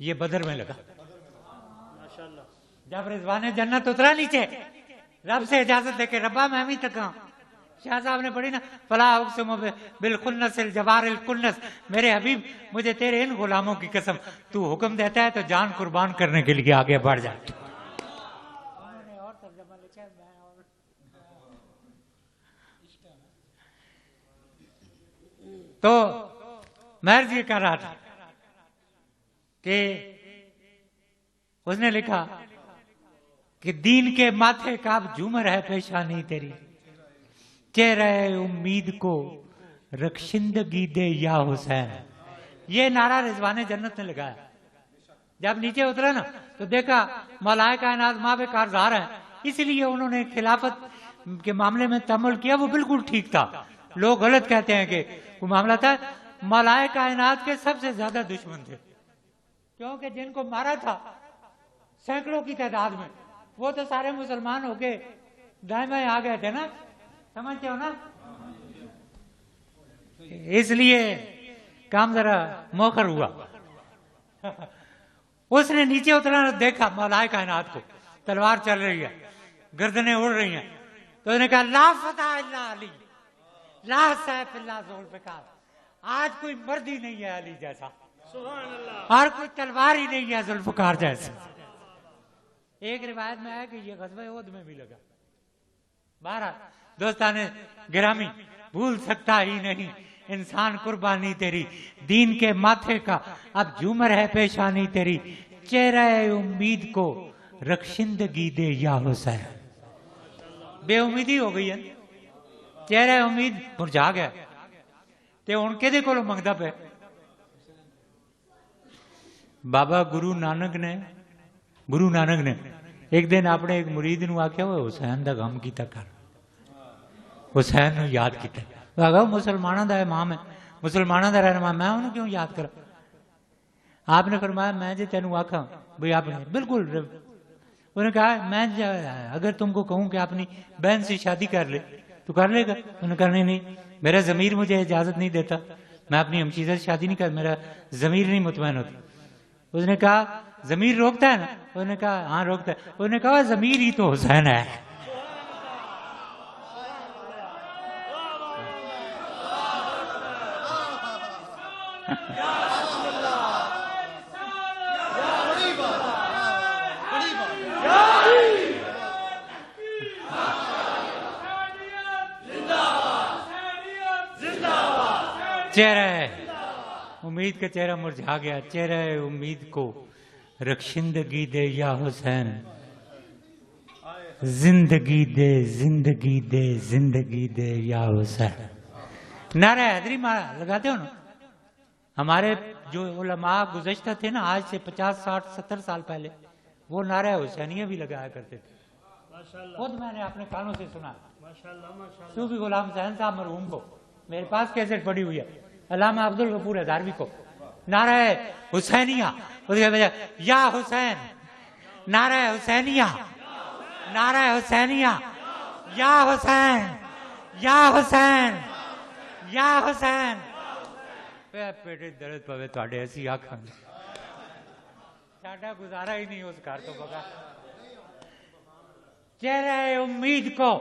یہ بدر میں لگا. جب رضوان جنت اترا نیچے رب سے اجازت دے کے ربا میں بھی تک ہوں. شاہ صاحب نے پڑھی نا فلا اقسم بالخنس الجوار الکنس، میرے حبیب مجھے تیرے ان غلاموں کی قسم، تو حکم دیتا ہے تو جان قربان کرنے کے لیے آگے بڑھ جائے. تو محرز یہ کہہ رہا تھا کہ اس نے لکھا کہ دین کے ماتھے کا اب جھومر ہے پیشانی تیری، چہرہ امید کو رخشندگی دے یا حسین. یہ نعرہ رضوان جنت نے لگایا. جب نیچے اترا نا تو دیکھا ملائکہ کائنات ماں بے کارزار ہیں، اس لیے انہوں نے خلافت کے معاملے میں تعامل کیا، وہ بالکل ٹھیک تھا. لوگ غلط کہتے ہیں کہ وہ معاملہ تھا. ملائکہ کائنات کے سب سے زیادہ دشمن تھے، کیونکہ جن کو مارا تھا سینکڑوں کی تعداد میں، وہ تو سارے مسلمان ہو کے دائیں بائیں آ گئے تھے نا، سمجھتے ہو نا. اس لیے کام ذرا موخر ہوا. اس نے نیچے اترا دیکھا ملائکہ کائنات کو، تلوار چل رہی ہے، گردنیں اڑ رہی ہیں، تو اس نے کہا لا فتح الا علی، لا سیف الا ذوالفقار. آج کوئی مرد ہی نہیں ہے علی جیسا، اور کوئی تلوار ہی نہیں ہے ذوالفقار جیسا. ایک روایت میں ہے کہ یہ غزوہ احد میں بھی لگا. بہرحال دوستان گرامی، بھول سکتا ہی نہیں انسان قربانی تیری، دین کے ماتھے کا اب جھومر ہے پیشانی تیری، چہرہ امید کو رخشندگی دے یا حسین. بے امیدی ہو گئی ہے، چہرہ امید مرجھا گیا. تے ہن کدے کولوں منگدا پے؟ بابا گرو نانک نے ایک دن اپنے ایک مرید نو آکھیا وہ حسین دا غم کیتا کر، حسین نو یاد کیتا. وہ مسلمانوں دا امام ہے، مسلمانوں دا رہنما، میں انہوں کیوں یاد کرا؟ آپ نے فرمایا میں جی تینوں آکھاں بھئی آپ نے بالکل. انہوں نے کہا میں اگر تم کو کہوں کہ اپنی بہن سے شادی کر لے تو کر لے گا؟ انہوں نے کہا نہیں، میرا ضمیر مجھے اجازت نہیں دیتا، میں اپنی ہمشیرہ سے شادی نہیں کر، میرا ضمیر نہیں مطمئن ہوتا. اس نے کہا ضمیر روکتا ہے نا؟ انہوں نے کہا ہاں روکتا ہے. انہوں نے کہا ضمیر ہی تو حسین ہے. چہرہ امید کا چہرہ مرجھا گیا، چہرہ امید کو رخشندگی دے یا حسین، زندگی دے زندگی دے زندگی دے یا حسین. نعرہ حیدری لگاتے ہو نا؟ ہمارے جو علماء گزشتہ تھے نا آج سے 50 60 70 سال پہلے، وہ نعرہ حسینیہ بھی لگایا کرتے تھے. خود میں نے اپنے کانوں سے سنا. صوفی غلام حسین صاحب مرحوم کو، میرے پاس کیسٹ پڑی ہوئی ہے، علامہ عبدالغفور ہزاروی کو، نعرہ حسینیہ یا حسین، نعرہ حسینیہ، نعرہ حسینیہ، یا حسین، یا حسین، یا حسین. پیٹے درد پوے تواڈے ایسی آنکھاں، ساڈا گزارا ہی نہیں اس گھر تو بغیر. چہرہ امید کو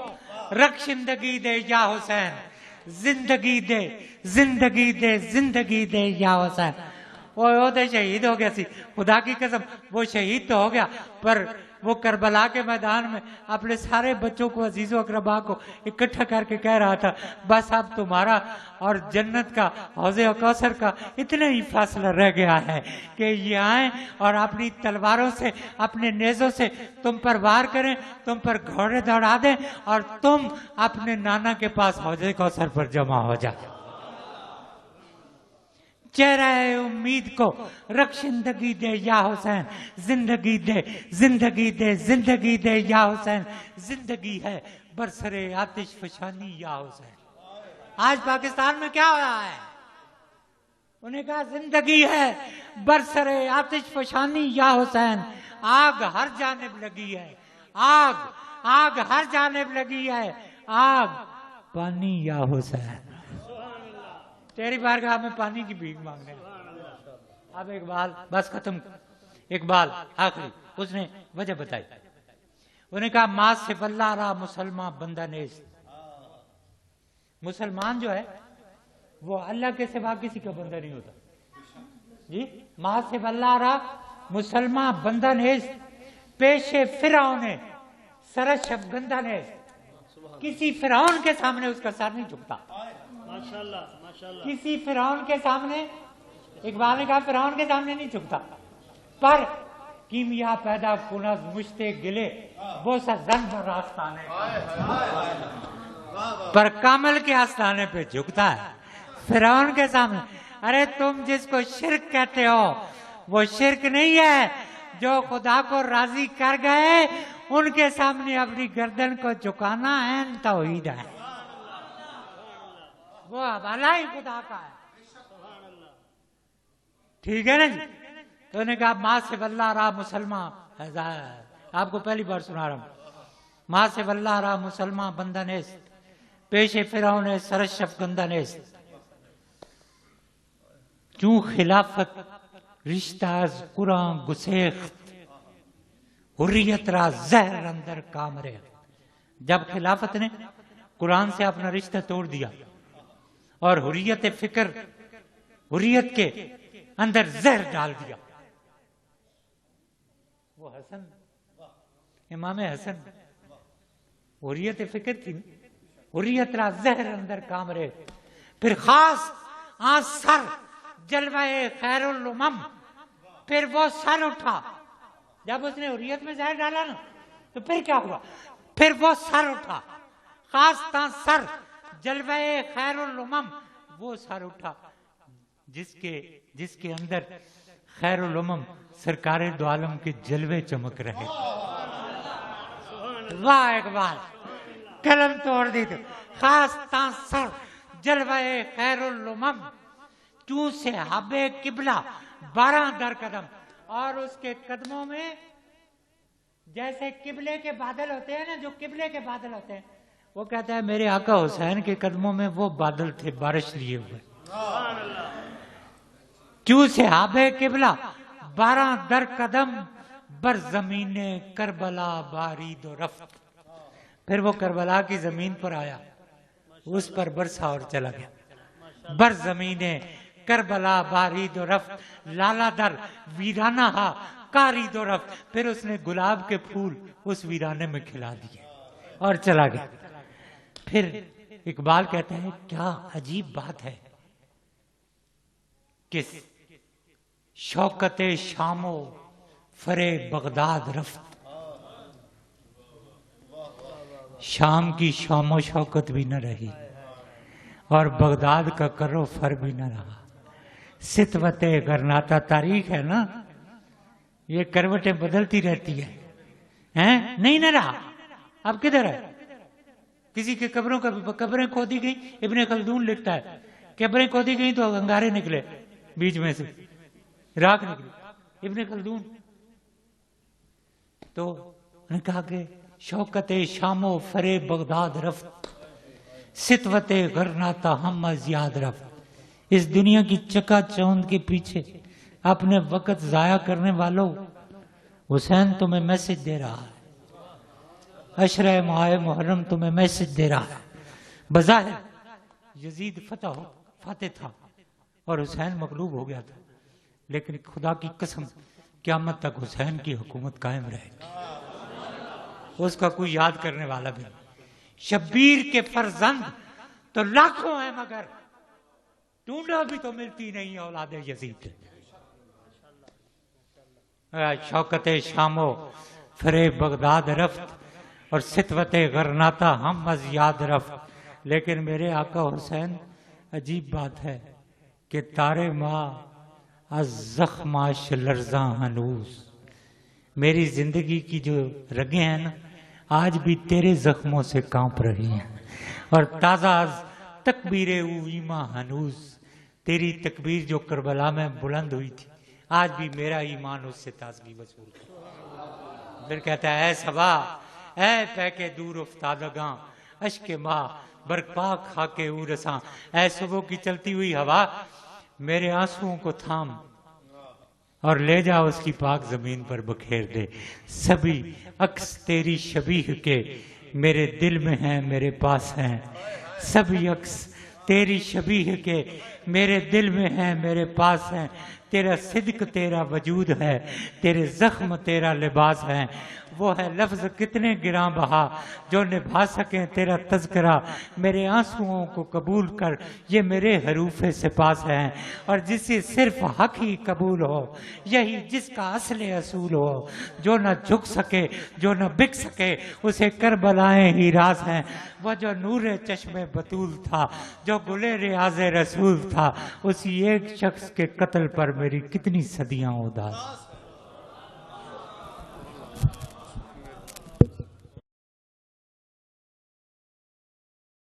رخشندگی دے یا حسین، زندگی دے زندگی دے زندگی دے یا حسین. وہ تو شہید ہو گیا سی، خدا کی قسم وہ شہید تو ہو گیا، پر وہ کربلا کے میدان میں اپنے سارے بچوں کو، عزیز و اقربا کو اکٹھا کر کے کہہ رہا تھا بس اب تمہارا اور جنت کا، حوض کوثر کا اتنا ہی فاصلہ رہ گیا ہے کہ یہ آئیں اور اپنی تلواروں سے، اپنے نیزوں سے تم پر وار کریں، تم پر گھوڑے دوڑا دیں اور تم اپنے نانا کے پاس حوض کوثر پر جمع ہو جاؤ. چہرہ امید کو رخشندگی دے یا حسین، زندگی دے زندگی دے زندگی دے یا حسین. زندگی ہے برسر آتش فشانی یا حسین. آج پاکستان میں کیا ہو رہا ہے؟ انہیں کہا زندگی ہے برسر آتش فشانی یا حسین. آگ ہر جانب لگی ہے، آگ، آگ ہر جانب لگی ہے، آگ پانی یا حسین. تیری بارگاہ میں پانی کی بھیک مانگنے. اب اقبال بس ختم. اقبال آخری اس نے وجہ بتائی. انہوں نے کہا ما سے اللہ را مسلمان بندہ نیست. مسلمان جو ہے وہ اللہ کے سوا کسی کا بندہ نہیں ہوتا. جی ما سے اللہ را مسلمان بندہ نیست پیش فرعون سرش افگندہ نیست. کسی فرعون کے سامنے اس کا سر نہیں جھکتا. کسی فرعون کے سامنے اقبال نے کہا فرعون کے سامنے نہیں جھکتا. پر کیمیا پیدا کنز مشتے گلے وہ سا زن پر آستانے پر کامل کے آستانے پہ جھکتا ہے فرعون کے سامنے. ارے تم جس کو شرک کہتے ہو وہ شرک نہیں ہے. جو خدا کو راضی کر گئے ان کے سامنے اپنی گردن کو جھکانا ہے توحید ہے. وہ حوالہ ہی خدا کا ہے. ٹھیک ہے نا جی. تو انہوں نے کہا ماں سے واللہ را مسلمان. آپ کو پہلی بار سنا رہا ہوں. ماں سے واللہ را مسلمان بندہ نیست پیش فرعون سرش افگندہ نیست. چون خلافت رشتہ از قرآن گسیخت حریت را زہر اندر کام رہے. جب خلافت نے قرآن سے اپنا رشتہ توڑ دیا اور حریت فکر حریت کے اندر زہر ڈال دیا. وہ حسن امام حسن حریت فکر تھی. حریت را زہر اندر کام رہے. پھر خاص آج سر جلوہ خیر الامم. پھر وہ سر اٹھا. جب اس نے حریت میں زہر ڈالا نا تو پھر کیا ہوا. پھر وہ سر اٹھا خاص تا سر جلوہ خیر الامم. وہ سر اٹھا جس کے اندر خیر الامم سرکار دو عالم کے جلوے چمک رہے. واہ اقبال قلم توڑ دی. تو خاص تا سر جلوہ خیر الامم کیوں صحاب قبلہ 12 در قدم. اور اس کے قدموں میں جیسے قبلے کے بادل ہوتے ہیں نا, جو قبلے کے بادل ہوتے ہیں, وہ کہتا ہے میرے آقا حسین کے قدموں میں وہ بادل تھے بارش لیے ہوئے. کیوں صحاب قبلہ 12 در قدم بر زمین کربلا بارید و رفت. پھر وہ کربلا کی زمین پر آیا, اس پر برسا اور چلا گیا. بر زمین کربلا بارید و رفت لالا در ویرانہ ہا کارید و رفت. پھر اس نے گلاب کے پھول اس ویرانے میں کھلا دیے اور چلا گیا. پھر اقبال کہتے ہیں کیا عجیب بات ہے کہ شوکت شام و فرے بغداد رفت. شام کی شام و شوکت بھی نہ رہی اور بغداد کا کرو فر بھی نہ رہا. ستوت غرناطہ تاریخ ہے نا, یہ کروٹیں بدلتی رہتی ہے. نہیں نہ رہا. اب کدھر ہے؟ کسی کے قبروں کا قبریں کھودی گئی. ابن خلدون لکھتا ہے قبریں کھودی گئی تو انگارے نکلے بیچ میں سے, راکھ نکلی. ابن خلدون تو نے کہا کہ شوکت شام و فرے بغداد رفت ستوت غرناطہ ہم از یاد رفت. اس دنیا کی چکا چوند کے پیچھے اپنے وقت ضائع کرنے والوں, حسین تمہیں میسج دے رہا ہے. عشرہ ماہ محرم تمہیں میسج دے رہا ہے. بظاہر یزید فاتح تھا اور حسین مغلوب ہو گیا تھا, لیکن خدا کی قسم قیامت تک حسین کی حکومت قائم رہے گی. اس کا کوئی یاد کرنے والا بھی نہیں. شبیر کے فرزند تو لاکھوں ہیں مگر ڈھونڈا بھی تو ملتی نہیں اولاد یزید. شوکت شام و فرے بغداد رفت اور ستوت غرناطہ ہم از یاد رفت. لیکن میرے آقا حسین عجیب بات ہے کہ تارے ماں از زخماش لرزاں ہنوز. میری زندگی کی جو رگیں ہیں نا آج بھی تیرے زخموں سے کانپ رہی ہیں. اور تازہ از تکبیر او ایمان ہنوز. تیری تکبیر جو کربلا میں بلند ہوئی تھی آج بھی میرا ایمان اس سے تازگی وصول. پھر کہتا ہے اے صبا اے پہ کے دور افتادگاں اشک ماں برپا کھا کے او رساں. اے صبح کی چلتی ہوئی ہوا میرے آنسوؤں کو تھام اور لے جا اس کی پاک زمین پر بکھیر دے۔ سبھی عکس تیری شبیہ کے میرے دل میں ہیں، میرے پاس ہیں۔ سبھی عکس تیری شبیہ کے میرے دل میں ہیں، میرے پاس ہیں۔ تیرا صدق تیرا وجود ہے، تیرے زخم تیرا لباس ہے۔ وہ ہے لفظ کتنے گراں بہا جو نبھا سکیں تیرا تذکرہ۔ میرے آنسوؤں کو قبول کر، یہ میرے حروف سپاس ہیں۔ اور جسے صرف حق ہی قبول ہو، یہی جس کا اصل اصول ہو۔ جو نہ جھک سکے، جو نہ بک سکے، اسے کربلائیں ہی راز ہیں۔ وہ جو نور چشم بطول تھا، جو گلے ریاض رسول تھا، اسی ایک شخص کے قتل پر میری کتنی صدیاں اداس۔